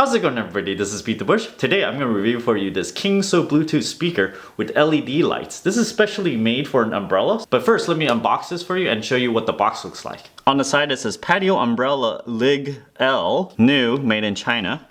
How's it going, everybody? This is BeatTheBush. Today I'm going to review for you this Kingso Bluetooth speaker with LED lights. This is specially made for an umbrella. But first, let me unbox this for you and show you what the box looks like. On the side it says Patio Umbrella Lig L, new, made in China.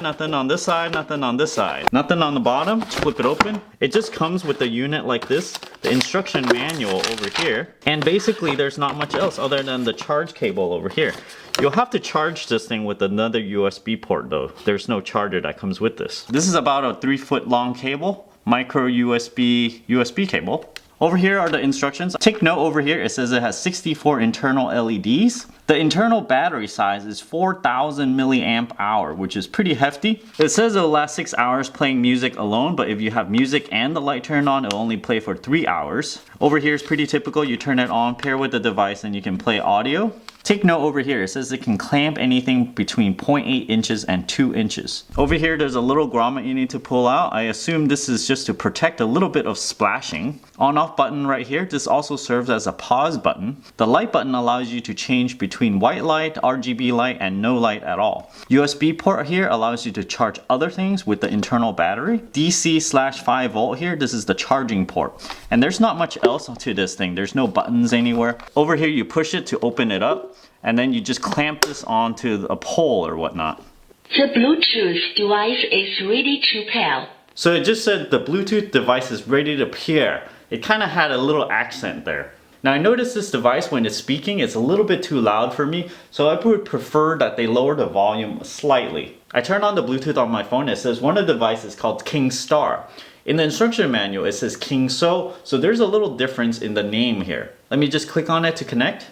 Nothing on this side, nothing on this side. Nothing on the bottom. Flip it open. It just comes with a unit like this, the instruction manual over here, and basically there's not much else other than the charge cable over here. You'll have to charge this thing with another USB port though. There's no charger that comes with this. This is about a 3-foot long cable, micro USB cable. Over here are the instructions. Take note over here, it says it has 64 internal LEDs. The internal battery size is 4,000 milliamp hour, which is pretty hefty. It says it'll last 6 hours playing music alone, but if you have music and the light turned on, it'll only play for 3 hours. Over here is pretty typical. You turn it on, pair with the device, and you can play audio. Take note over here, it says it can clamp anything between 0.8 inches and 2 inches. Over here there's a little grommet you need to pull out. I assume this is just to protect a little bit of splashing. On-off button right here, this also serves as a pause button. The light button allows you to change between white light, RGB light, and no light at all. USB port here allows you to charge other things with the internal battery. DC/5 volt here, this is the charging port. And there's not much else to this thing. There's no buttons anywhere. Over here you push it to open it up, and then you just clamp this onto a pole or whatnot. The Bluetooth device is ready to pair. So it just said the Bluetooth device is ready to pair. It kind of had a little accent there. Now I noticed this device when it's speaking, it's a little bit too loud for me, so I would prefer that they lower the volume slightly. I turned on the Bluetooth on my phone, it says one of the devices called Kingstar. In the instruction manual it says Kingso, so there's a little difference in the name here. Let me just click on it to connect.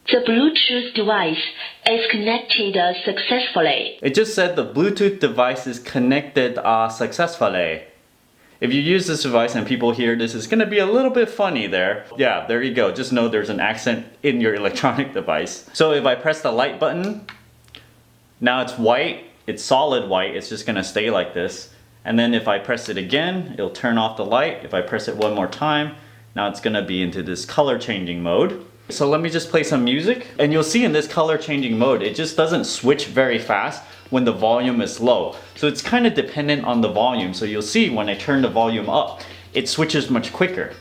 The Bluetooth device is connected successfully. It just said the Bluetooth device is connected successfully. If you use this device and people hear this, it's going to be a little bit funny there. Yeah, there you go. Just know there's an accent in your electronic device. So if I press the light button, now it's white. It's solid white. It's just going to stay like this. And then if I press it again, it'll turn off the light. If I press it one more time, now it's going to be into this color changing mode. So let me just play some music. And you'll see in this color changing mode, it just doesn't switch very fast when the volume is low. So it's kind of dependent on the volume. So you'll see when I turn the volume up, it switches much quicker.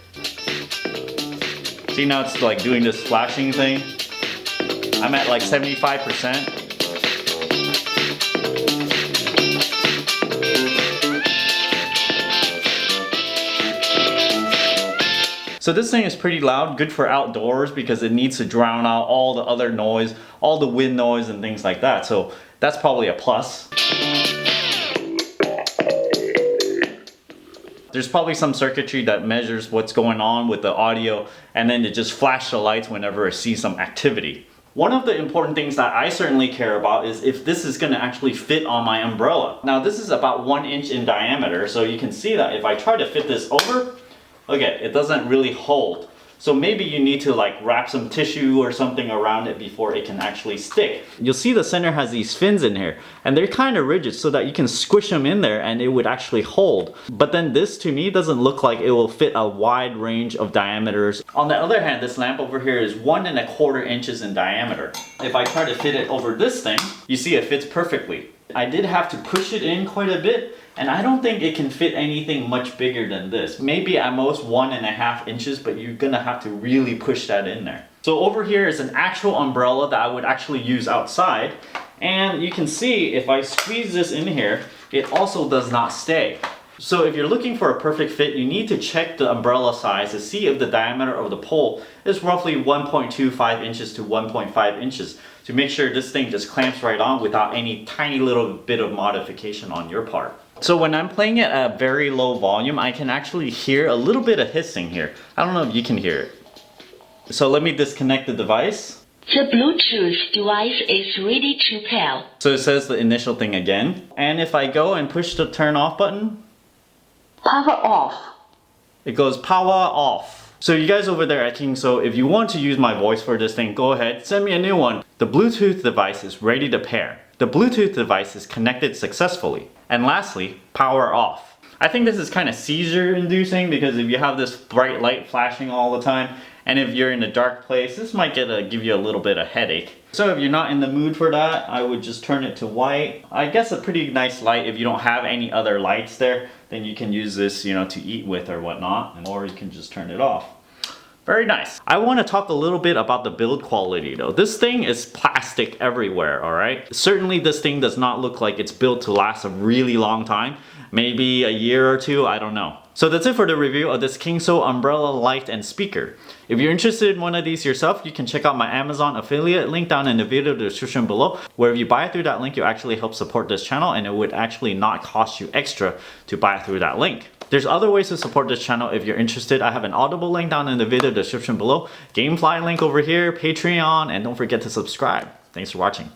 See, now it's like doing this flashing thing. I'm at like 75%. So this thing is pretty loud, good for outdoors because it needs to drown out all the other noise, all the wind noise and things like that. So that's probably a plus. There's probably some circuitry that measures what's going on with the audio, and then it just flashes the lights whenever it sees some activity. One of the important things that I certainly care about is if this is going to actually fit on my umbrella. Now this is about 1 inch in diameter, so you can see that if I try to fit this over, okay, it doesn't really hold. So maybe you need to like wrap some tissue or something around it before it can actually stick. You'll see the center has these fins in here and they're kind of rigid so that you can squish them in there and it would actually hold. But then this to me doesn't look like it will fit a wide range of diameters. On the other hand, this lamp over here is 1¼ inches in diameter. If I try to fit it over this thing, you see it fits perfectly. I did have to push it in quite a bit, and I don't think it can fit anything much bigger than this. Maybe at most 1½ inches, but you're gonna have to really push that in there. So over here is an actual umbrella that I would actually use outside. And you can see if I squeeze this in here, it also does not stay. So if you're looking for a perfect fit, you need to check the umbrella size to see if the diameter of the pole is roughly 1.25 inches to 1.5 inches to make sure this thing just clamps right on without any tiny little bit of modification on your part. So when I'm playing it at a very low volume, I can actually hear a little bit of hissing here. I don't know if you can hear it. So let me disconnect the device. The Bluetooth device is ready to pair. So it says the initial thing again. And if I go and push the turn off button, Power off. it goes power off. So you guys over there at Kingso, if you want to use my voice for this thing, go ahead, send me a new one. The Bluetooth device is ready to pair. The Bluetooth device is connected successfully. And lastly, power off. I think this is kind of seizure inducing because if you have this bright light flashing all the time And if you're in a dark place, this might give you a little bit of headache. So if you're not in the mood for that, I would just turn it to white. I guess a pretty nice light. If you don't have any other lights there, then you can use this, you know, to eat with or whatnot, or you can just turn it off. Very nice. I want to talk a little bit about the build quality though. This thing is plastic everywhere, alright? Certainly this thing does not look like it's built to last a really long time. Maybe a year or two, I don't know. So that's it for the review of this Kingso umbrella light and speaker. If you're interested in one of these yourself, you can check out my Amazon affiliate link down in the video description below, where if you buy through that link, you actually help support this channel and it would actually not cost you extra to buy through that link. There's other ways to support this channel if you're interested. I have an Audible link down in the video description below, Gamefly link over here, Patreon, and don't forget to subscribe. Thanks for watching.